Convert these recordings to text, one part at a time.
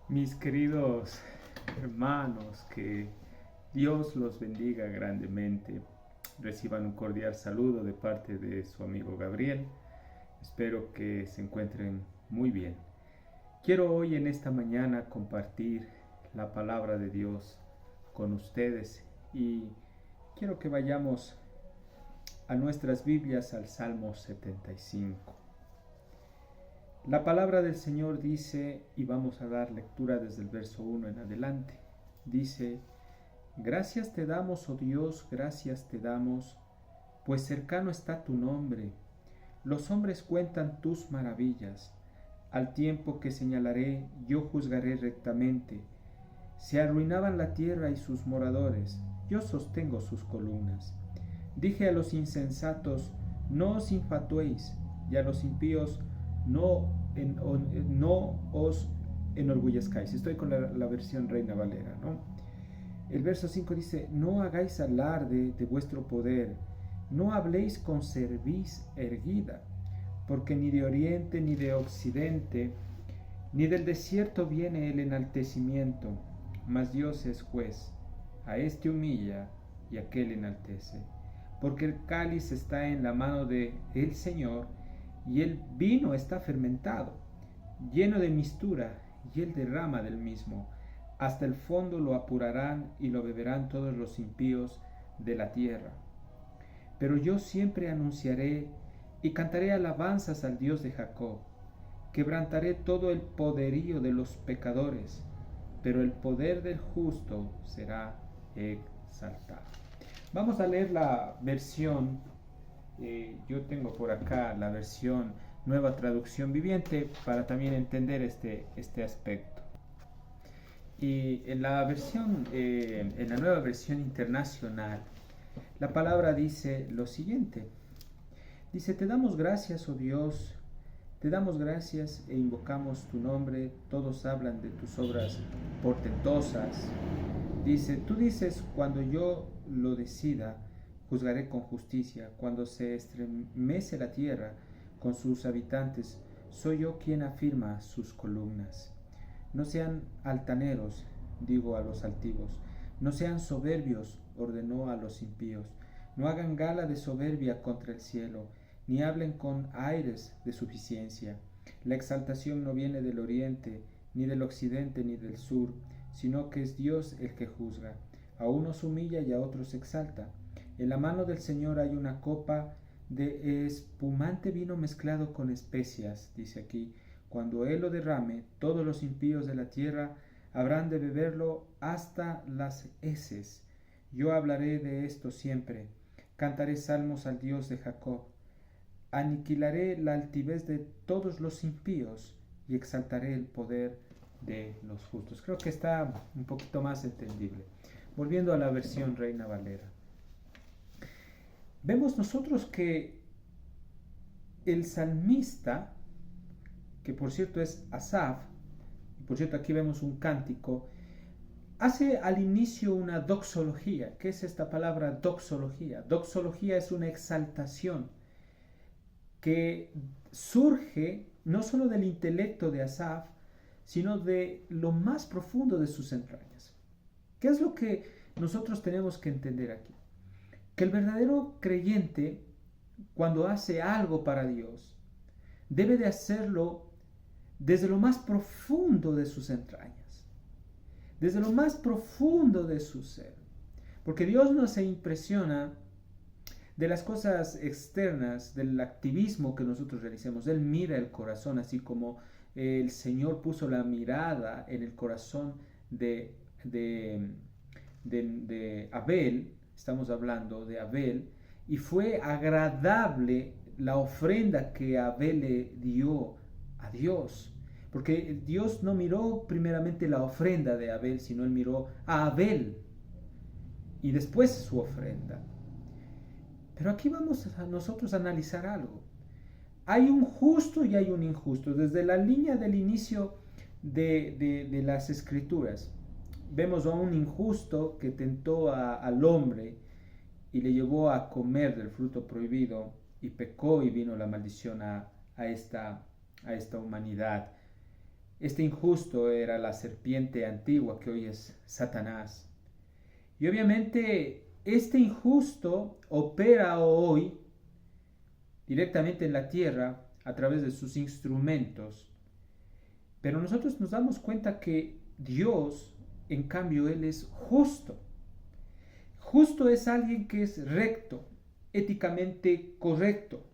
Mis queridos hermanos, que Dios los bendiga grandemente. Reciban un cordial saludo de parte de su amigo Gabriel. Espero que se encuentren muy bien. Quiero hoy en esta mañana compartir la palabra de Dios con ustedes y quiero que vayamos a nuestras Biblias al Salmo 75. La palabra del Señor dice, y vamos a dar lectura desde el verso 1 en adelante, dice: Gracias te damos, oh Dios, gracias te damos, pues cercano está tu nombre. Los hombres cuentan tus maravillas. Al tiempo que señalaré, yo juzgaré rectamente. Se arruinaban la tierra y sus moradores, yo sostengo sus columnas. Dije a los insensatos, no os infatuéis, y a los impíos, no os enorgullezcáis. Estoy con la versión Reina Valera, ¿no? El verso 5 dice: No hagáis alarde de vuestro poder, no habléis con cerviz erguida, porque ni de oriente ni de occidente, ni del desierto viene el enaltecimiento, mas Dios es juez, a este humilla y a aquel enaltece. Porque el cáliz está en la mano de el Señor, y el vino está fermentado, lleno de mistura, y él derrama del mismo. Hasta el fondo lo apurarán y lo beberán todos los impíos de la tierra. Pero yo siempre anunciaré y cantaré alabanzas al Dios de Jacob. Quebrantaré todo el poderío de los pecadores, pero el poder del justo será exaltado. Vamos a leer la versión, yo tengo por acá la versión Nueva Traducción Viviente para también entender este aspecto. Y en la nueva versión internacional, la palabra dice lo siguiente. Dice: Te damos gracias, oh Dios, te damos gracias e invocamos tu nombre, todos hablan de tus obras portentosas. Dice, tú dices, cuando yo lo decida, juzgaré con justicia. Cuando se estremece la tierra con sus habitantes, soy yo quien afirma sus columnas. No sean altaneros, digo a los altivos, no sean soberbios, ordenó a los impíos. No hagan gala de soberbia contra el cielo, ni hablen con aires de suficiencia. La exaltación no viene del oriente, ni del occidente, ni del sur, sino que es Dios el que juzga. A unos humilla y a otros exalta. En la mano del Señor hay una copa de espumante vino mezclado con especias, dice aquí. Cuando Él lo derrame, todos los impíos de la tierra habrán de beberlo hasta las heces. Yo hablaré de esto siempre. Cantaré salmos al Dios de Jacob. Aniquilaré la altivez de todos los impíos y exaltaré el poder de los justos. Creo que está un poquito más entendible. Volviendo a la versión Reina Valera. Vemos nosotros que el salmista, que por cierto es Asaf, y por cierto aquí vemos un cántico, hace al inicio una doxología. ¿Qué es esta palabra doxología? Doxología es una exaltación que surge no solo del intelecto de Asaf, sino de lo más profundo de sus entrañas. ¿Qué es lo que nosotros tenemos que entender aquí? Que el verdadero creyente, cuando hace algo para Dios, debe de hacerlo desde lo más profundo de sus entrañas, desde lo más profundo de su ser. Porque Dios no se impresiona de las cosas externas, del activismo que nosotros realicemos. Él mira el corazón, así como el Señor puso la mirada en el corazón de Abel. Estamos hablando de Abel, y fue agradable la ofrenda que Abel le dio a Dios, porque Dios no miró primeramente la ofrenda de Abel, sino Él miró a Abel y después su ofrenda. Pero aquí vamos a nosotros a analizar algo. Hay un justo y hay un injusto. Desde la línea del inicio de las escrituras, vemos a un injusto que tentó al hombre y le llevó a comer del fruto prohibido y pecó y vino la maldición a esta humanidad. Este injusto era la serpiente antigua que hoy es Satanás. Y obviamente este injusto opera hoy directamente en la tierra a través de sus instrumentos. Pero nosotros nos damos cuenta que Dios, en cambio, Él es justo. Justo es alguien que es recto, éticamente correcto,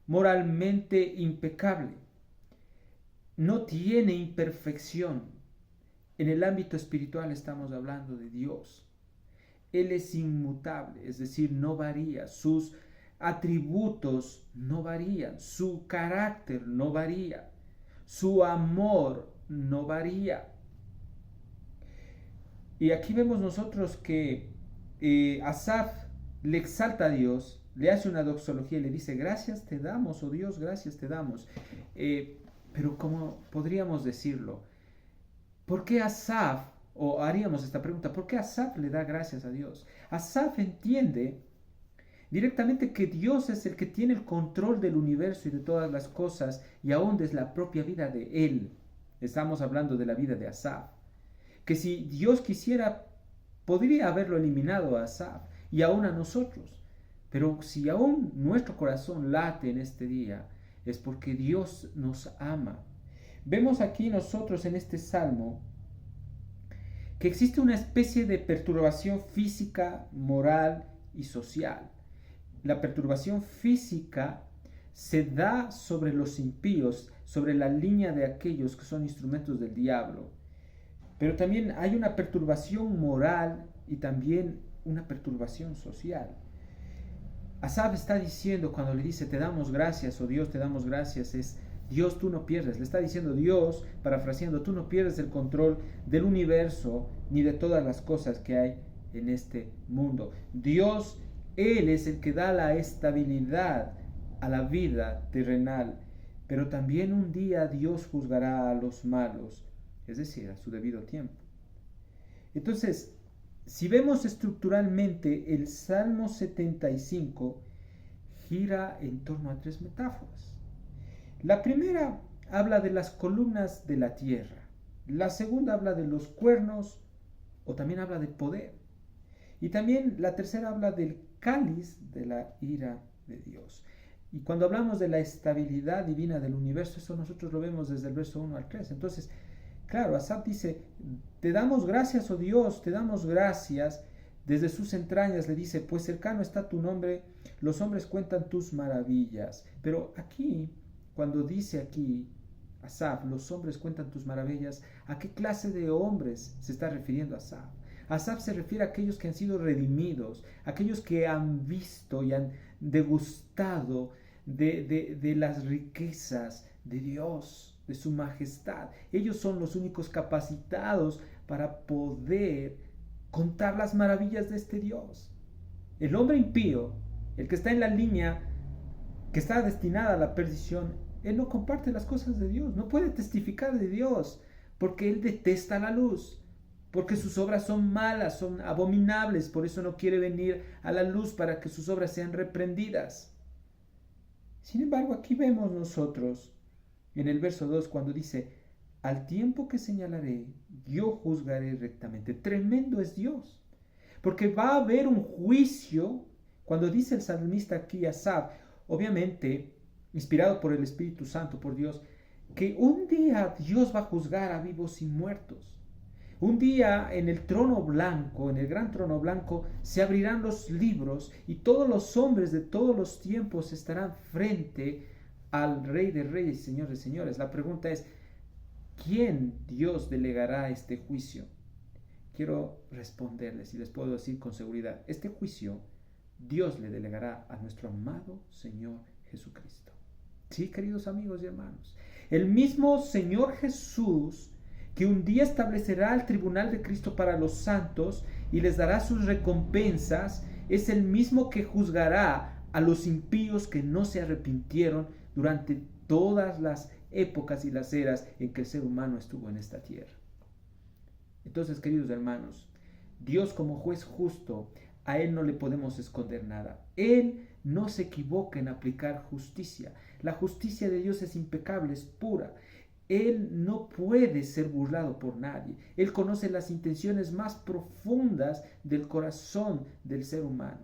moralmente impecable. No tiene imperfección. En el ámbito espiritual estamos hablando de Dios. Él es inmutable, es decir, no varía. Sus atributos no varían. Su carácter no varía. Su amor no varía. Y aquí vemos nosotros que Asaf le exalta a Dios, le hace una doxología y le dice, gracias te damos, oh Dios, gracias te damos. Pero ¿cómo podríamos decirlo? ¿Por qué Asaf, o haríamos esta pregunta, ¿por qué Asaf le da gracias a Dios? Asaf entiende directamente que Dios es el que tiene el control del universo y de todas las cosas, y aún de la propia vida de él. Estamos hablando de la vida de Asaf. Que si Dios quisiera, podría haberlo eliminado a Asaf y aún a nosotros. Pero si aún nuestro corazón late en este día, es porque Dios nos ama. Vemos aquí nosotros en este salmo que existe una especie de perturbación física, moral y social. La perturbación física se da sobre los impíos, sobre la línea de aquellos que son instrumentos del diablo. Pero también hay una perturbación moral y también una perturbación social. Asaf está diciendo, cuando le dice, te damos gracias, oh Dios, te damos gracias, es Dios, tú no pierdes. Le está diciendo Dios, parafraseando, tú no pierdes el control del universo ni de todas las cosas que hay en este mundo. Dios, Él es el que da la estabilidad a la vida terrenal, pero también un día Dios juzgará a los malos, es decir, a su debido tiempo. Entonces, si vemos estructuralmente, el Salmo 75 gira en torno a tres metáforas. La primera habla de las columnas de la tierra. La segunda habla de los cuernos, o también habla del poder. Y también la tercera habla del cáliz de la ira de Dios. Y cuando hablamos de la estabilidad divina del universo, eso nosotros lo vemos desde el verso 1 al 3. Entonces, claro, Asaf dice, te damos gracias, oh Dios, te damos gracias. Desde sus entrañas le dice, pues cercano está tu nombre, los hombres cuentan tus maravillas. Pero aquí, cuando dice aquí, Asaf, los hombres cuentan tus maravillas, ¿a qué clase de hombres se está refiriendo Asaf? Asaf se refiere a aquellos que han sido redimidos, aquellos que han visto y han degustado de las riquezas de Dios, de su majestad. Ellos son los únicos capacitados para poder contar las maravillas de este Dios. El hombre impío, el que está en la línea que está destinada a la perdición, él no comparte las cosas de Dios, no puede testificar de Dios, porque él detesta la luz, porque sus obras son malas, son abominables, por eso no quiere venir a la luz para que sus obras sean reprendidas. Sin embargo, aquí vemos nosotros, en el verso 2, cuando dice, al tiempo que señalaré, yo juzgaré rectamente. Tremendo es Dios, porque va a haber un juicio, cuando dice el salmista aquí, Asaf, obviamente, inspirado por el Espíritu Santo, por Dios, que un día Dios va a juzgar a vivos y muertos. Un día en el trono blanco, en el gran trono blanco, se abrirán los libros y todos los hombres de todos los tiempos estarán frente al Rey de Reyes y Señor de Señores. La pregunta es, ¿quién Dios delegará este juicio? Quiero responderles y les puedo decir con seguridad, este juicio Dios le delegará a nuestro amado Señor Jesucristo. Sí, queridos amigos y hermanos, el mismo Señor Jesús que un día establecerá el tribunal de Cristo para los santos y les dará sus recompensas, es el mismo que juzgará a los impíos que no se arrepintieron durante todas las épocas y las eras en que el ser humano estuvo en esta tierra. Entonces, queridos hermanos, Dios como juez justo, a Él no le podemos esconder nada. Él no se equivoca en aplicar justicia. La justicia de Dios es impecable, es pura. Él no puede ser burlado por nadie. Él conoce las intenciones más profundas del corazón del ser humano.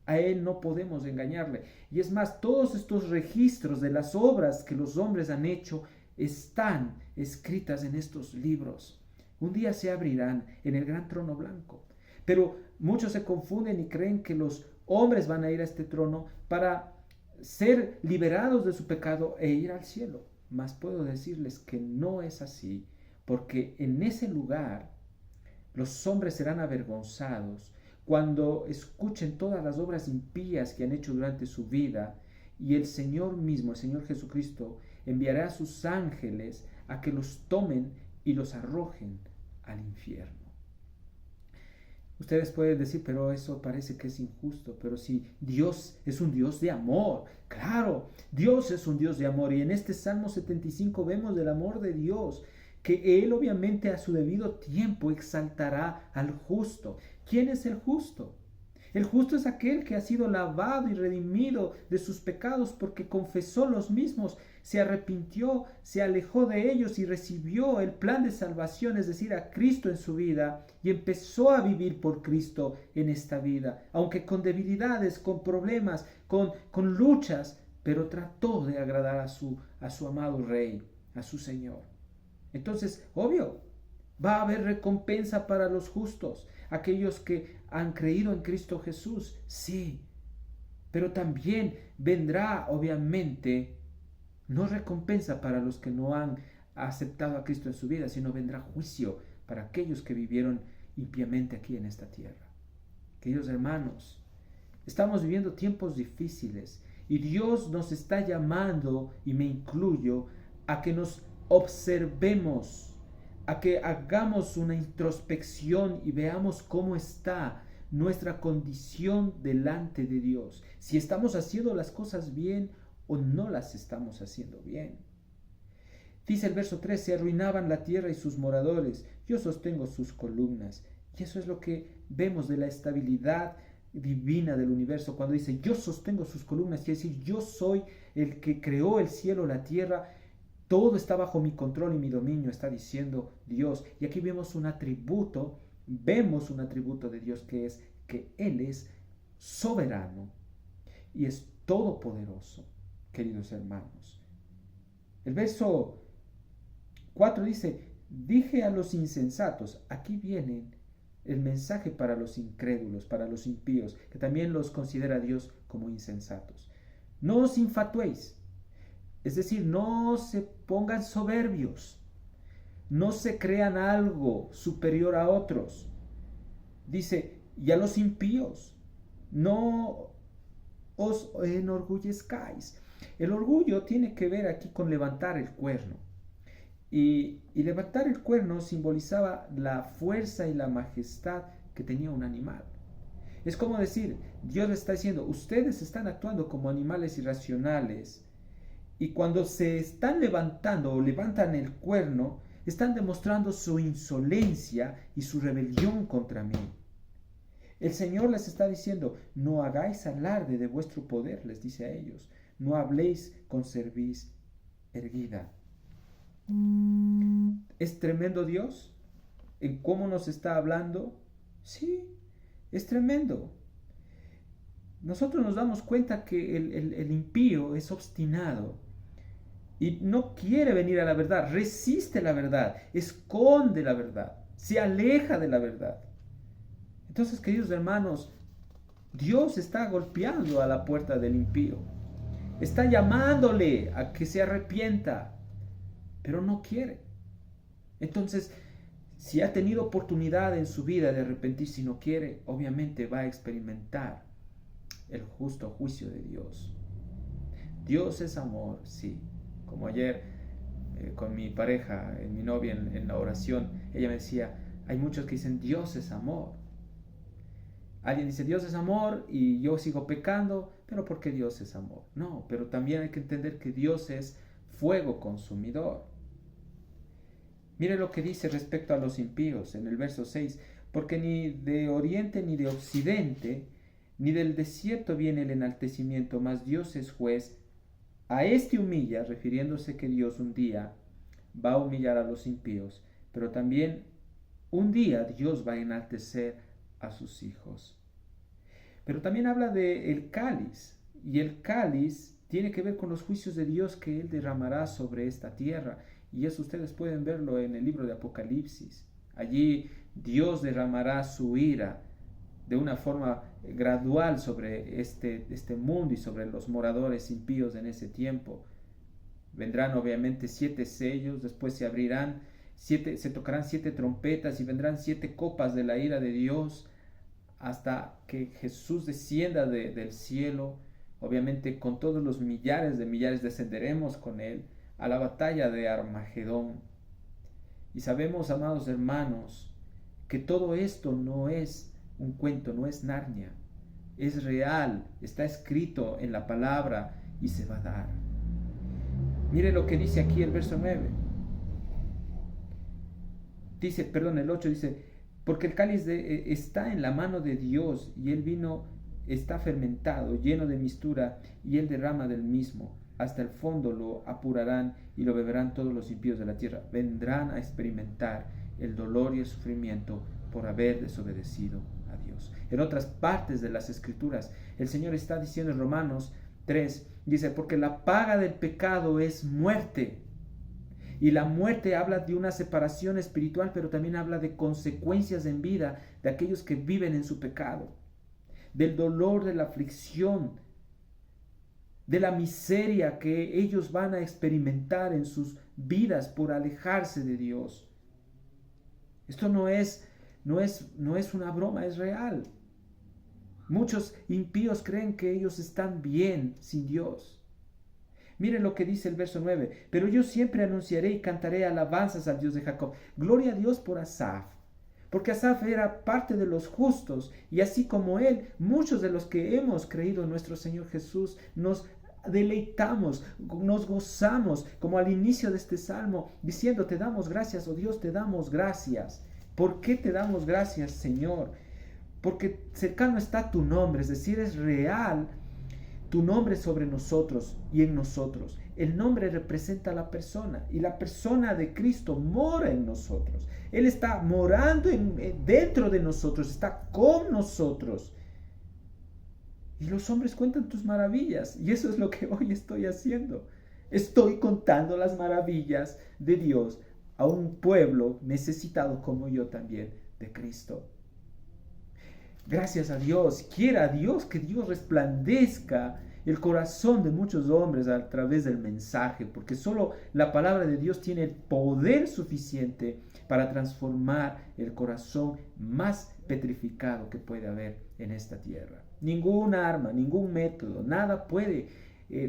A Él no podemos engañarle. Y es más, todos estos registros de las obras que los hombres han hecho están escritas en estos libros. Un día se abrirán en el gran trono blanco. Pero muchos se confunden y creen que los hombres van a ir a este trono para ser liberados de su pecado e ir al cielo. Mas puedo decirles que no es así, porque en ese lugar los hombres serán avergonzados cuando escuchen todas las obras impías que han hecho durante su vida, y el Señor mismo, el Señor Jesucristo, enviará a sus ángeles a que los tomen y los arrojen al infierno. Ustedes pueden decir, pero eso parece que es injusto, pero si Dios es un Dios de amor, claro, Dios es un Dios de amor, y en este Salmo 75 vemos el amor de Dios, que Él obviamente a su debido tiempo exaltará al justo. ¿Quién es el justo? El justo es aquel que ha sido lavado y redimido de sus pecados porque confesó los mismos, se arrepintió, se alejó de ellos y recibió el plan de salvación, es decir, a Cristo en su vida, y empezó a vivir por Cristo en esta vida, aunque con debilidades, con problemas, con luchas, pero trató de agradar a su amado Rey, a su Señor. Entonces, obvio, va a haber recompensa para los justos, aquellos que han creído en Cristo Jesús, sí, pero también vendrá, obviamente, no recompensa para los que no han aceptado a Cristo en su vida, sino vendrá juicio para aquellos que vivieron impíamente aquí en esta tierra. Queridos hermanos, estamos viviendo tiempos difíciles y Dios nos está llamando, y me incluyo, a que nos observemos, a que hagamos una introspección y veamos cómo está nuestra condición delante de Dios, si estamos haciendo las cosas bien o no las estamos haciendo bien. Dice el verso 3, se arruinaban la tierra y sus moradores, yo sostengo sus columnas. Y eso es lo que vemos de la estabilidad divina del universo, cuando dice yo sostengo sus columnas, quiere decir yo soy el que creó el cielo, la tierra. Todo está bajo mi control y mi dominio, está diciendo Dios. Y aquí vemos un atributo de Dios, que es que Él es soberano y es todopoderoso, queridos hermanos. El verso 4 dice, dije a los insensatos, aquí viene el mensaje para los incrédulos, para los impíos, que también los considera Dios como insensatos. No os infatuéis. Es decir, no se pongan soberbios, no se crean algo superior a otros. Dice, y a los impíos, no os enorgullezcáis. El orgullo tiene que ver aquí con levantar el cuerno. Y levantar el cuerno simbolizaba la fuerza y la majestad que tenía un animal. Es como decir, Dios le está diciendo, ustedes están actuando como animales irracionales, y cuando se están levantando o levantan el cuerno, están demostrando su insolencia y su rebelión contra mí. El Señor les está diciendo, no hagáis alarde de vuestro poder, les dice a ellos, no habléis con cerviz erguida. ¿Es tremendo Dios en cómo nos está hablando? Sí, es tremendo. Nosotros nos damos cuenta que el impío es obstinado y no quiere venir a la verdad, resiste la verdad, esconde la verdad, se aleja de la verdad. Entonces, queridos hermanos, Dios está golpeando a la puerta del impío, está llamándole a que se arrepienta, pero no quiere. Entonces, si ha tenido oportunidad en su vida de arrepentirse y no quiere, obviamente va a experimentar el justo juicio de Dios. Dios es amor, sí. Como ayer con mi pareja, mi novia en la oración, ella me decía, hay muchos que dicen Dios es amor. Alguien dice Dios es amor y yo sigo pecando, pero ¿por qué Dios es amor? No, pero también hay que entender que Dios es fuego consumidor. Mire lo que dice respecto a los impíos en el verso 6, porque ni de oriente ni de occidente, ni del desierto viene el enaltecimiento, mas Dios es juez. A este humilla, refiriéndose que Dios un día va a humillar a los impíos, pero también un día Dios va a enaltecer a sus hijos. Pero también habla del cáliz, y el cáliz tiene que ver con los juicios de Dios que Él derramará sobre esta tierra, y eso ustedes pueden verlo en el libro de Apocalipsis. Allí Dios derramará su ira de una forma gradual sobre este mundo y sobre los moradores impíos en ese tiempo. Vendrán obviamente 7 sellos, después se abrirán se tocarán 7 trompetas y vendrán 7 copas de la ira de Dios hasta que Jesús descienda del cielo. Obviamente con todos los millares de millares descenderemos con Él a la batalla de Armagedón. Y sabemos, amados hermanos, que todo esto no es un cuento, no es Narnia. Es real, está escrito en la palabra y se va a dar. Mire lo que dice aquí el verso 9. El 8 dice, porque el cáliz está en la mano de Dios y el vino está fermentado, lleno de mistura, y Él derrama del mismo. Hasta el fondo lo apurarán y lo beberán todos los impíos de la tierra. Vendrán a experimentar el dolor y el sufrimiento por haber desobedecido a Dios. En otras partes de las Escrituras, el Señor está diciendo en Romanos 3, dice, porque la paga del pecado es muerte. Y la muerte habla de una separación espiritual, pero también habla de consecuencias en vida de aquellos que viven en su pecado, del dolor, de la aflicción, de la miseria que ellos van a experimentar en sus vidas por alejarse de Dios. Esto no es una broma, es real. Muchos impíos creen que ellos están bien sin Dios. Miren lo que dice el verso 9. Pero yo siempre anunciaré y cantaré alabanzas al Dios de Jacob. Gloria a Dios por Asaf. Porque Asaf era parte de los justos. Y así como él, muchos de los que hemos creído en nuestro Señor Jesús nos deleitamos, nos gozamos, como al inicio de este salmo, diciendo, te damos gracias, oh Dios, te damos gracias. ¿Por qué te damos gracias, Señor? Porque cercano está tu nombre, es decir, es real tu nombre sobre nosotros y en nosotros. El nombre representa a la persona y la persona de Cristo mora en nosotros. Él está morando dentro de nosotros, está con nosotros. Y los hombres cuentan tus maravillas y eso es lo que hoy estoy haciendo. Estoy contando las maravillas de Dios a un pueblo necesitado como yo también de Cristo. Gracias a Dios, quiera Dios que Dios resplandezca el corazón de muchos hombres a través del mensaje, porque solo la palabra de Dios tiene el poder suficiente para transformar el corazón más petrificado que puede haber en esta tierra. Ningún arma, ningún método, nada puede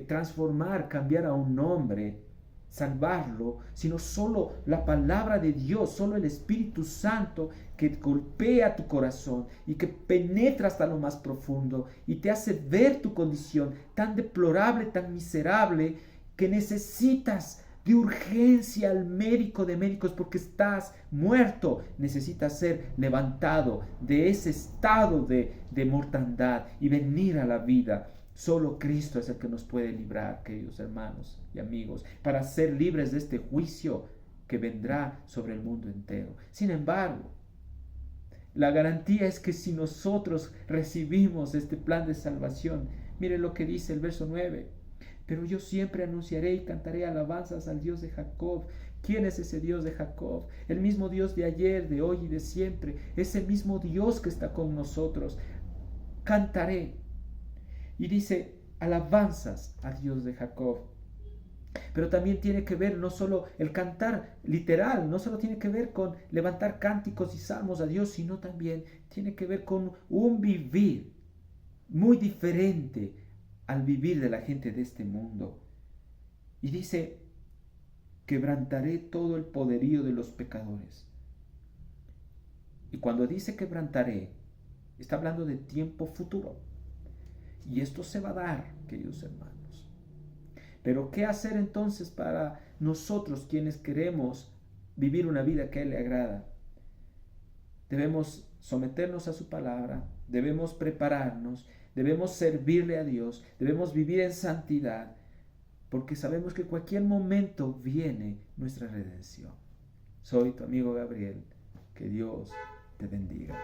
transformar, cambiar a un hombre, salvarlo, sino solo la palabra de Dios, solo el Espíritu Santo que golpea tu corazón y que penetra hasta lo más profundo y te hace ver tu condición tan deplorable, tan miserable, que necesitas de urgencia al médico de médicos porque estás muerto, necesitas ser levantado de ese estado de mortandad y venir a la vida. Solo Cristo es el que nos puede librar, queridos hermanos y amigos, para ser libres de este juicio que vendrá sobre el mundo entero. Sin embargo, la garantía es que si nosotros recibimos este plan de salvación, mire lo que dice el verso 9. Pero yo siempre anunciaré y cantaré alabanzas al Dios de Jacob. ¿Quién es ese Dios de Jacob? El mismo Dios de ayer, de hoy y de siempre. Ese mismo Dios que está con nosotros. Cantaré. Y dice, alabanzas a Dios de Jacob. Pero también tiene que ver no solo el cantar literal, no solo tiene que ver con levantar cánticos y salmos a Dios, sino también tiene que ver con un vivir muy diferente al vivir de la gente de este mundo. Y dice, quebrantaré todo el poderío de los pecadores. Y cuando dice quebrantaré, está hablando de tiempo futuro. Y esto se va a dar, queridos hermanos. Pero ¿qué hacer entonces para nosotros quienes queremos vivir una vida que a Él le agrada? Debemos someternos a su palabra, debemos prepararnos, debemos servirle a Dios, debemos vivir en santidad, porque sabemos que cualquier momento viene nuestra redención. Soy tu amigo Gabriel. Que Dios te bendiga.